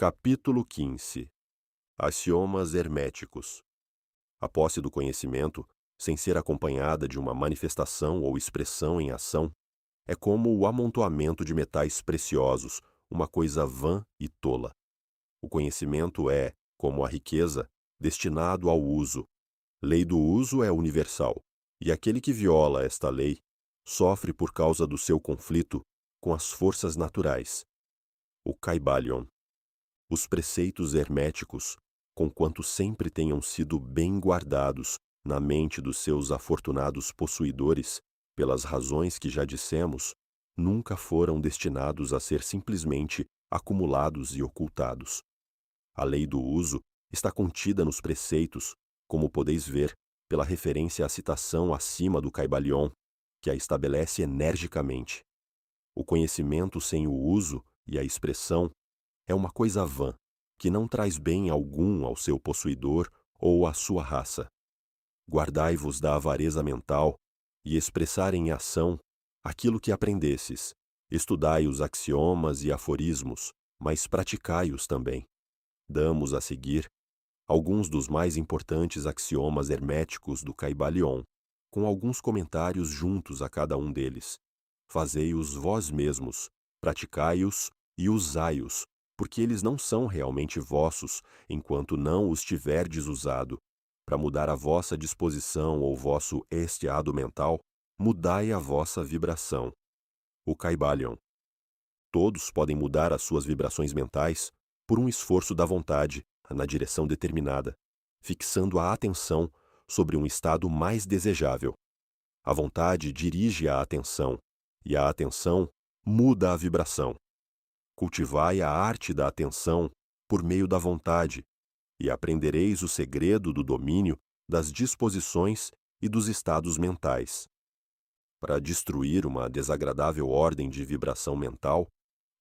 Capítulo 15. Axiomas herméticos. A posse do conhecimento, sem ser acompanhada de uma manifestação ou expressão em ação, é como o amontoamento de metais preciosos, uma coisa vã e tola. O conhecimento é, como a riqueza, destinado ao uso. Lei do uso é universal, e aquele que viola esta lei sofre por causa do seu conflito com as forças naturais. O Kybalion. Os preceitos herméticos, conquanto sempre tenham sido bem guardados na mente dos seus afortunados possuidores, pelas razões que já dissemos, nunca foram destinados a ser simplesmente acumulados e ocultados. A lei do uso está contida nos preceitos, como podeis ver pela referência à citação acima do Kybalion, que a estabelece energicamente. O conhecimento sem o uso e a expressão é uma coisa vã, que não traz bem algum ao seu possuidor ou à sua raça. Guardai-vos da avareza mental e expressar em ação aquilo que aprendesses. Estudai os axiomas e aforismos, mas praticai-os também. Damos a seguir alguns dos mais importantes axiomas herméticos do Kybalion, com alguns comentários juntos a cada um deles. Fazei-os vós mesmos, praticai-os e usai-os, porque eles não são realmente vossos, enquanto não os tiverdes usado. Para mudar a vossa disposição ou vosso estado mental, mudai a vossa vibração. O Kybalion. Todos podem mudar as suas vibrações mentais por um esforço da vontade na direção determinada, fixando a atenção sobre um estado mais desejável. A vontade dirige a atenção, e a atenção muda a vibração. Cultivai a arte da atenção por meio da vontade, e aprendereis o segredo do domínio das disposições e dos estados mentais. Para destruir uma desagradável ordem de vibração mental,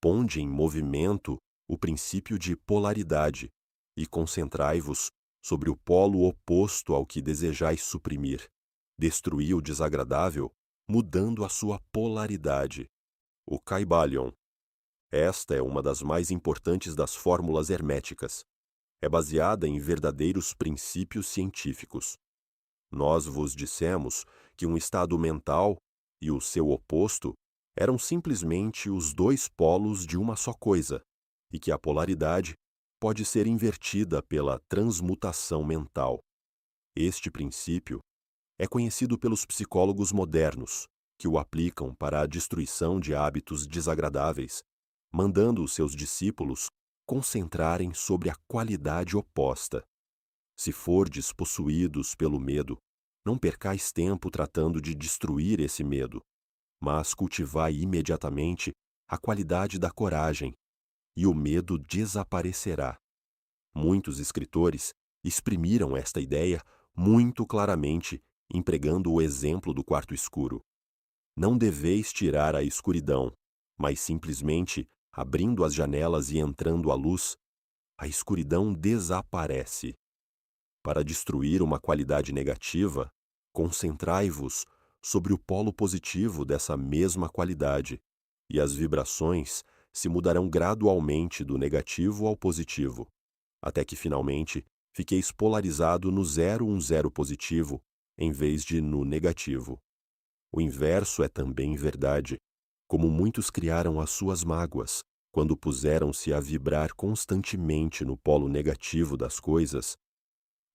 ponde em movimento o princípio de polaridade e concentrai-vos sobre o polo oposto ao que desejais suprimir. Destruí o desagradável, mudando a sua polaridade. O Kybalion. Esta é uma das mais importantes das fórmulas herméticas. É baseada em verdadeiros princípios científicos. Nós vos dissemos que um estado mental e o seu oposto eram simplesmente os dois polos de uma só coisa, e que a polaridade pode ser invertida pela transmutação mental. Este princípio é conhecido pelos psicólogos modernos, que o aplicam para a destruição de hábitos desagradáveis, mandando os seus discípulos concentrarem sobre a qualidade oposta. Se fordes possuídos pelo medo, não percais tempo tratando de destruir esse medo, mas cultivai imediatamente a qualidade da coragem, e o medo desaparecerá. Muitos escritores exprimiram esta ideia muito claramente, empregando o exemplo do quarto escuro. Não deveis tirar a escuridão, mas simplesmente, abrindo as janelas e entrando a luz, a escuridão desaparece. Para destruir uma qualidade negativa, concentrai-vos sobre o polo positivo dessa mesma qualidade, e as vibrações se mudarão gradualmente do negativo ao positivo, até que finalmente fiqueis polarizado no 0 positivo, em vez de no negativo. O inverso é também verdade, como muitos criaram as suas mágoas, quando puseram-se a vibrar constantemente no polo negativo das coisas.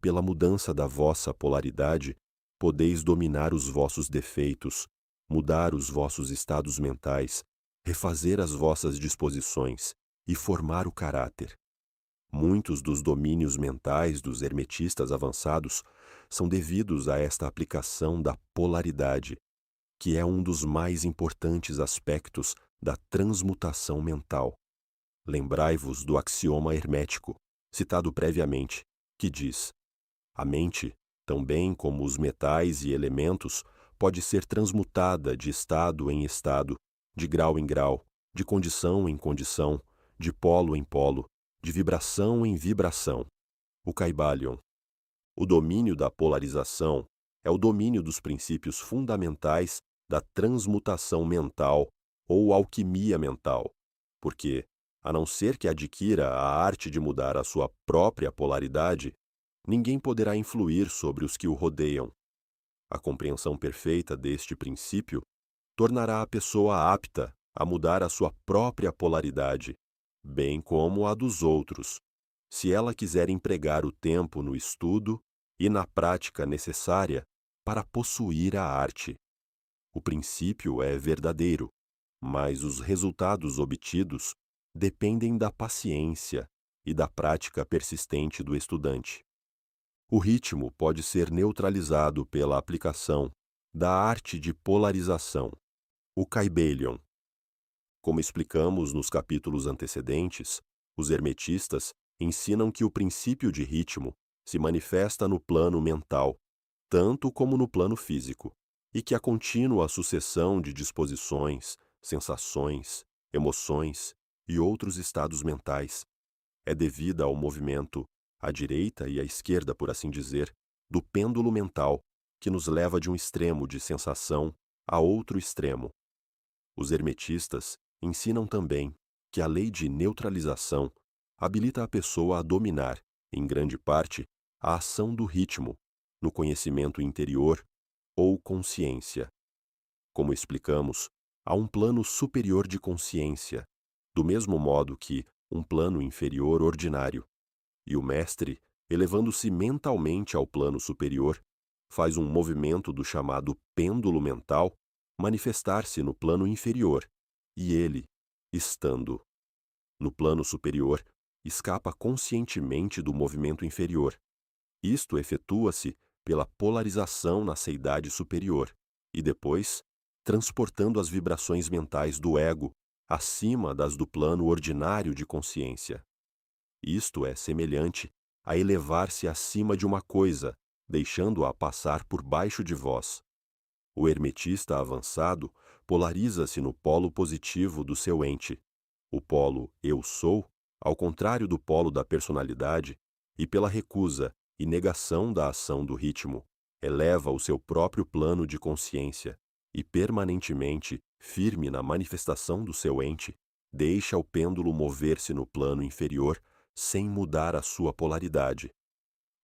Pela mudança da vossa polaridade, podeis dominar os vossos defeitos, mudar os vossos estados mentais, refazer as vossas disposições e formar o caráter. Muitos dos domínios mentais dos hermetistas avançados são devidos a esta aplicação da polaridade, que é um dos mais importantes aspectos da transmutação mental. Lembrai-vos do axioma hermético, citado previamente, que diz: a mente, tão bem como os metais e elementos, pode ser transmutada de estado em estado, de grau em grau, de condição em condição, de polo em polo, de vibração em vibração. O Kybalion. O domínio da polarização é o domínio dos princípios fundamentais da transmutação mental ou alquimia mental, porque, A não ser que adquira a arte de mudar a sua própria polaridade, ninguém poderá influir sobre os que o rodeiam. A compreensão perfeita deste princípio tornará a pessoa apta a mudar a sua própria polaridade, bem como a dos outros, se ela quiser empregar o tempo no estudo e na prática necessária para possuir a arte. O princípio é verdadeiro, mas os resultados obtidos dependem da paciência e da prática persistente do estudante. O ritmo pode ser neutralizado pela aplicação da arte de polarização, o Kybalion. Como explicamos nos capítulos antecedentes, os hermetistas ensinam que o princípio de ritmo se manifesta no plano mental, tanto como no plano físico, e que a contínua sucessão de disposições, sensações, emoções e outros estados mentais é devida ao movimento à direita e à esquerda, por assim dizer, do pêndulo mental, que nos leva de um extremo de sensação a outro extremo. Os hermetistas ensinam também que a lei de neutralização habilita a pessoa a dominar, em grande parte, a ação do ritmo, no conhecimento interior ou consciência. Como explicamos, há um plano superior de consciência, do mesmo modo que um plano inferior ordinário, e o mestre, elevando-se mentalmente ao plano superior, faz um movimento do chamado pêndulo mental manifestar-se no plano inferior, e ele, estando no plano superior, escapa conscientemente do movimento inferior. Isto efetua-se pela polarização na seidade superior, e depois, transportando as vibrações mentais do ego acima das do plano ordinário de consciência. Isto é semelhante a elevar-se acima de uma coisa, deixando-a passar por baixo de vós. O hermetista avançado polariza-se no polo positivo do seu ente, o polo eu sou, ao contrário do polo da personalidade, e pela recusa e negação da ação do ritmo, eleva o seu próprio plano de consciência e permanentemente, firme na manifestação do seu ente, deixa o pêndulo mover-se no plano inferior sem mudar a sua polaridade.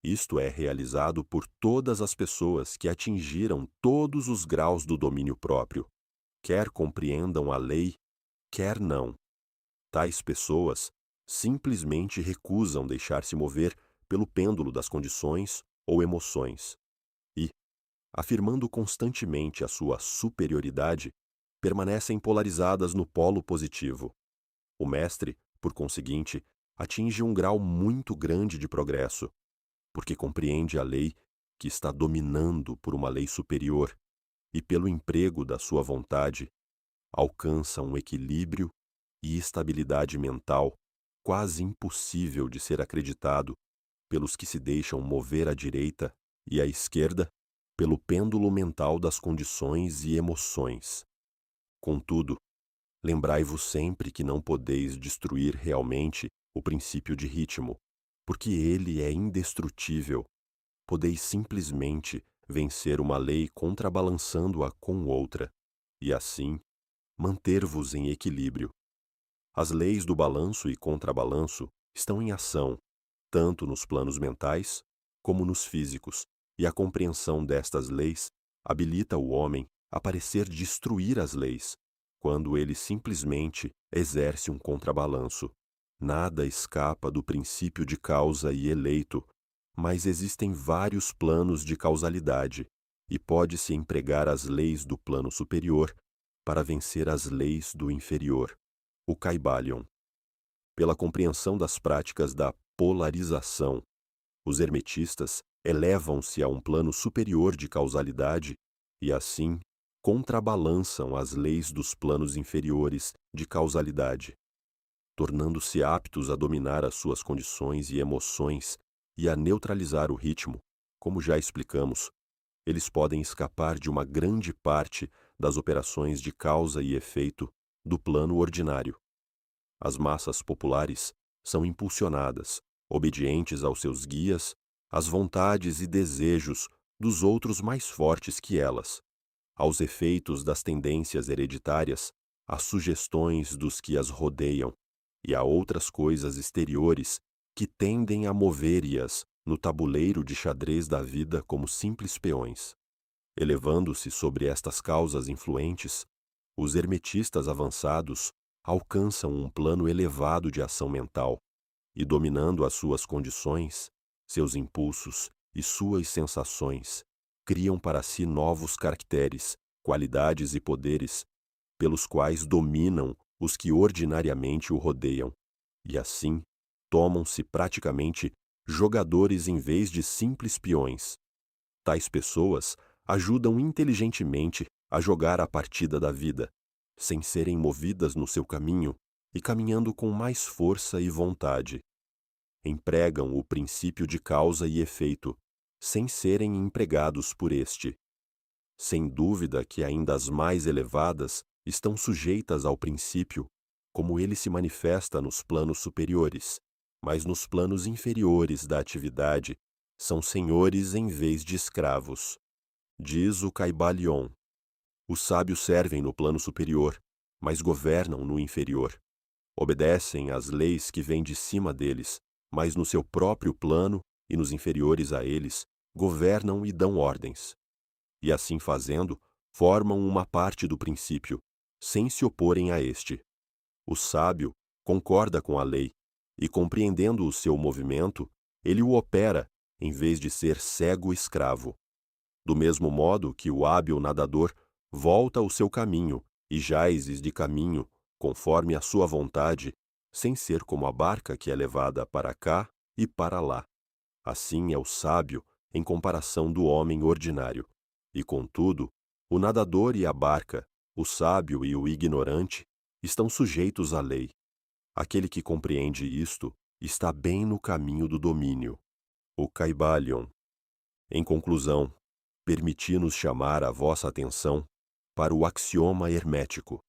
Isto é realizado por todas as pessoas que atingiram todos os graus do domínio próprio, quer compreendam a lei, quer não. Tais pessoas simplesmente recusam deixar-se mover pelo pêndulo das condições ou emoções e, afirmando constantemente a sua superioridade, permanecem polarizadas no polo positivo. O mestre, por conseguinte, atinge um grau muito grande de progresso, porque compreende a lei que está dominando por uma lei superior e, pelo emprego da sua vontade, alcança um equilíbrio e estabilidade mental quase impossível de ser acreditado pelos que se deixam mover à direita e à esquerda pelo pêndulo mental das condições e emoções. Contudo, lembrai-vos sempre que não podeis destruir realmente o princípio de ritmo, porque ele é indestrutível. Podeis simplesmente vencer uma lei contrabalançando-a com outra, e assim manter-vos em equilíbrio. As leis do balanço e contrabalanço estão em ação, tanto nos planos mentais como nos físicos, e a compreensão destas leis habilita o homem a parecer destruir as leis, quando ele simplesmente exerce um contrabalanço. Nada escapa do princípio de causa e eleito, mas existem vários planos de causalidade, e pode-se empregar as leis do plano superior para vencer as leis do inferior, o Kybalion. Pela compreensão das práticas da polarização, os hermetistas elevam-se a um plano superior de causalidade e, assim, contrabalançam as leis dos planos inferiores de causalidade, tornando-se aptos a dominar as suas condições e emoções e a neutralizar o ritmo. Como já explicamos, eles podem escapar de uma grande parte das operações de causa e efeito do plano ordinário. As massas populares são impulsionadas, obedientes aos seus guias, às vontades e desejos dos outros mais fortes que elas, aos efeitos das tendências hereditárias, às sugestões dos que as rodeiam, e a outras coisas exteriores que tendem a mover-as no tabuleiro de xadrez da vida como simples peões. Elevando-se sobre estas causas influentes, os hermetistas avançados alcançam um plano elevado de ação mental e, dominando as suas condições, seus impulsos e suas sensações, criam para si novos caracteres, qualidades e poderes, pelos quais dominam os que ordinariamente o rodeiam, e assim tornam-se praticamente jogadores em vez de simples peões. Tais pessoas ajudam inteligentemente a jogar a partida da vida, sem serem movidas no seu caminho e caminhando com mais força e vontade. Empregam o princípio de causa e efeito, sem serem empregados por este. Sem dúvida que ainda as mais elevadas estão sujeitas ao princípio, como ele se manifesta nos planos superiores, mas nos planos inferiores da atividade são senhores em vez de escravos. Diz o Caibalion: os sábios servem no plano superior, mas governam no inferior. Obedecem às leis que vêm de cima deles, mas no seu próprio plano e nos inferiores a eles, governam e dão ordens. E assim fazendo, formam uma parte do princípio, sem se oporem a este. O sábio concorda com a lei, e compreendendo o seu movimento, ele o opera, em vez de ser cego escravo. Do mesmo modo que o hábil nadador volta o seu caminho e jazes de caminho, conforme a sua vontade, sem ser como a barca que é levada para cá e para lá. Assim é o sábio em comparação do homem ordinário. E, contudo, o nadador e a barca, o sábio e o ignorante, estão sujeitos à lei. Aquele que compreende isto está bem no caminho do domínio. O Caibalion. Em conclusão, permiti-nos chamar a vossa atenção para o axioma hermético.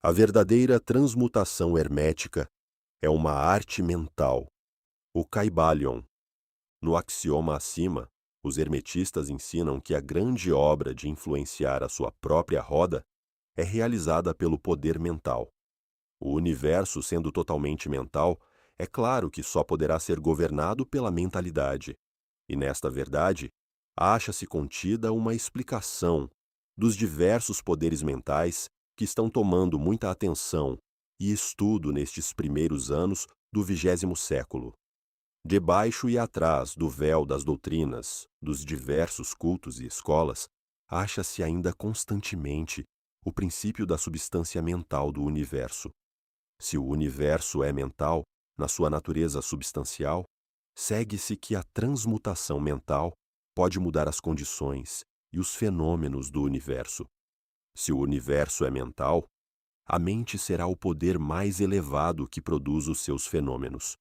A verdadeira transmutação hermética é uma arte mental. O Caibalion. No axioma acima, os hermetistas ensinam que a grande obra de influenciar a sua própria roda é realizada pelo poder mental. O universo, sendo totalmente mental, é claro que só poderá ser governado pela mentalidade. E nesta verdade, acha-se contida uma explicação dos diversos poderes mentais que estão tomando muita atenção e estudo nestes primeiros anos do 20º século. Debaixo e atrás do véu das doutrinas, dos diversos cultos e escolas, acha-se ainda constantemente o princípio da substância mental do universo. Se o universo é mental, na sua natureza substancial, segue-se que a transmutação mental pode mudar as condições e os fenômenos do universo. Se o universo é mental, a mente será o poder mais elevado que produz os seus fenômenos.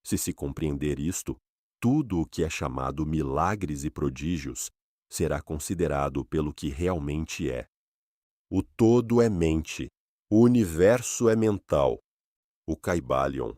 Se se compreender isto, tudo o que é chamado milagres e prodígios será considerado pelo que realmente é. O todo é mente, o universo é mental. O Caibalion.